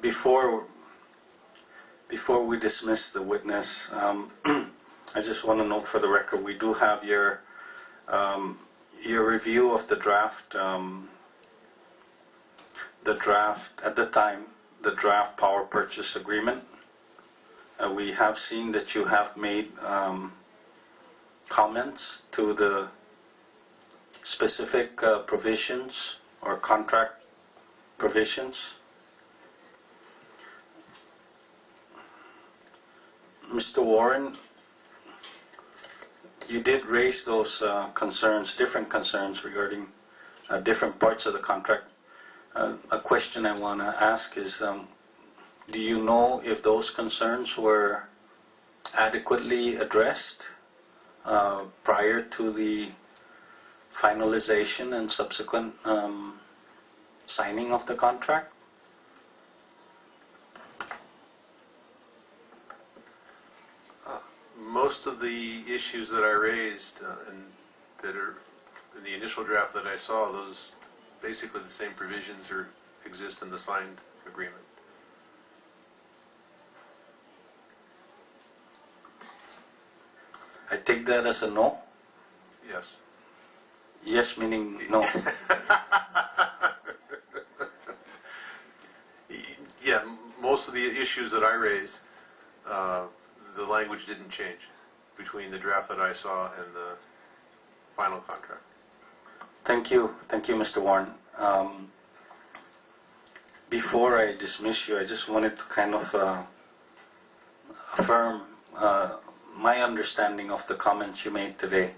Before we dismiss the witness, I just want to note for the record, we do have your review of the draft at the time, the draft power purchase agreement. We have seen that you have made comments to the specific provisions or contract provisions. Mr. Warren, you did raise those concerns, different concerns regarding different parts of the contract. A question I want to ask is, do you know if those concerns were adequately addressed prior to the finalization and subsequent signing of the contract? Most of the issues that I raised and that are in the initial draft that I saw, those basically the same provisions exist in the signed agreement. I take that as a no? Yes. Yes meaning no. Yeah, most of the issues that I raised, the language didn't change between the draft that I saw and the final contract. Thank you, Mr. Warren. Before I dismiss you, I just wanted to kind of affirm my understanding of the comments you made today.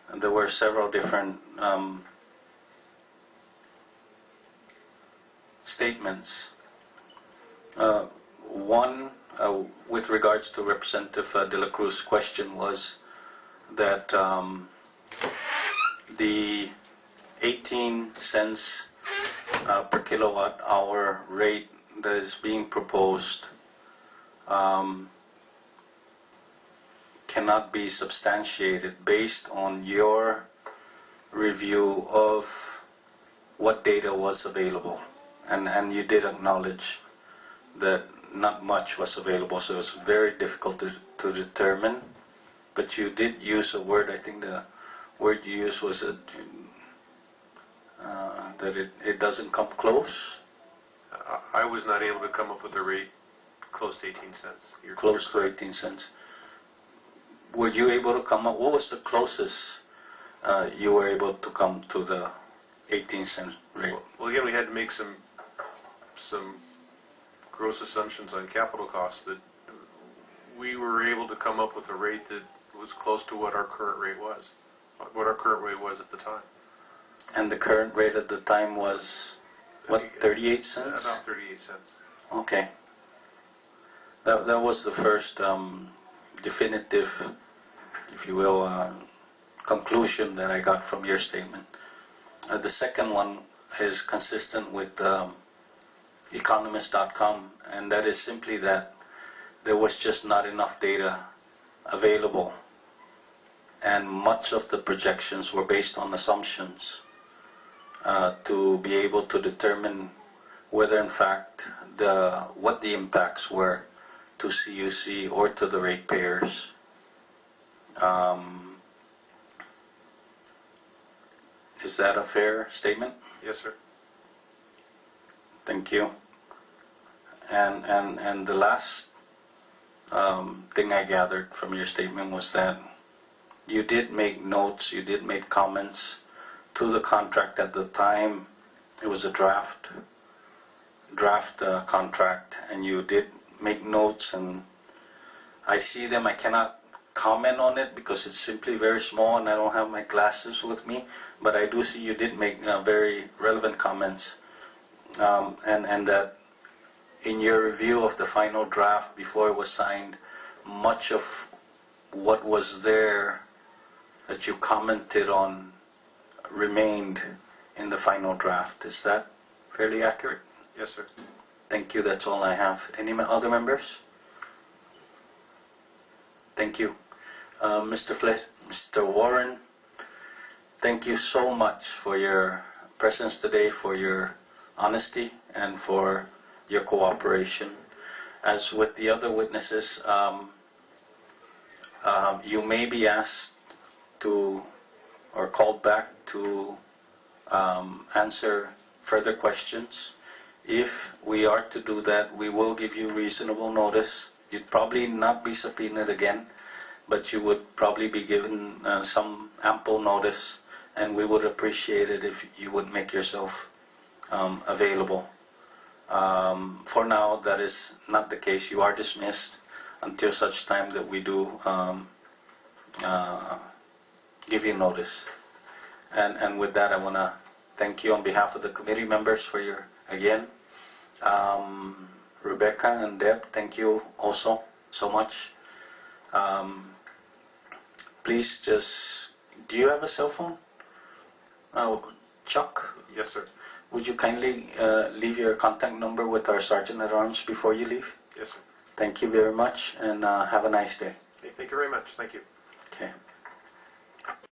And there were several different statements. One, with regards to Representative De La Cruz's question, was that the 18 cents per kilowatt hour rate that is being proposed cannot be substantiated based on your review of what data was available. And you did acknowledge that not much was available, so it was very difficult to determine. But you did use a word, I think the word you used was that it doesn't come close. I was not able to come up with a rate close to 18 cents. Close to 18 cents. Were you able to come up, what was the closest you were able to come to the 18 cent rate? Well, again, we had to make some gross assumptions on capital costs, but we were able to come up with a rate that was close to what our current rate was, at the time. And the current rate at the time was, what, 38 cents? About 38 cents. Okay. That was the first definitive, if you will, conclusion that I got from your statement. The second one is consistent with economist.com, and that is simply that there was just not enough data available, and much of the projections were based on assumptions to be able to determine whether in fact what the impacts were to CUC or to the ratepayers. Is that a fair statement? Yes, sir. Thank you. And the last thing I gathered from your statement was that you did make notes, you did make comments to the contract at the time. It was a draft contract, and you did make notes, and I see them. I cannot comment on it because it's simply very small and I don't have my glasses with me, but I do see you did make very relevant comments, and that in your review of the final draft before it was signed, much of what was there that you commented on remained in the final draft. Is that fairly accurate? Yes, sir. Thank you. That's all I have. Any other members? Thank you. Mr. Warren, thank you so much for your presence today, for your honesty, and for your cooperation. As with the other witnesses, you may be asked to or called back to answer further questions. If we are to do that, we will give you reasonable notice. You'd probably not be subpoenaed again, but you would probably be given some ample notice, and we would appreciate it if you would make yourself available. For now, that is not the case. You are dismissed until such time that we do give you notice. And with that, I want to thank you on behalf of the committee members for your, again, Rebecca and Deb, thank you also so much. Please just, do you have a cell phone? Chuck? Yes, sir. Would you kindly leave your contact number with our Sergeant at Arms before you leave? Yes, sir. Thank you very much, and have a nice day. Okay, thank you very much. Thank you. Okay.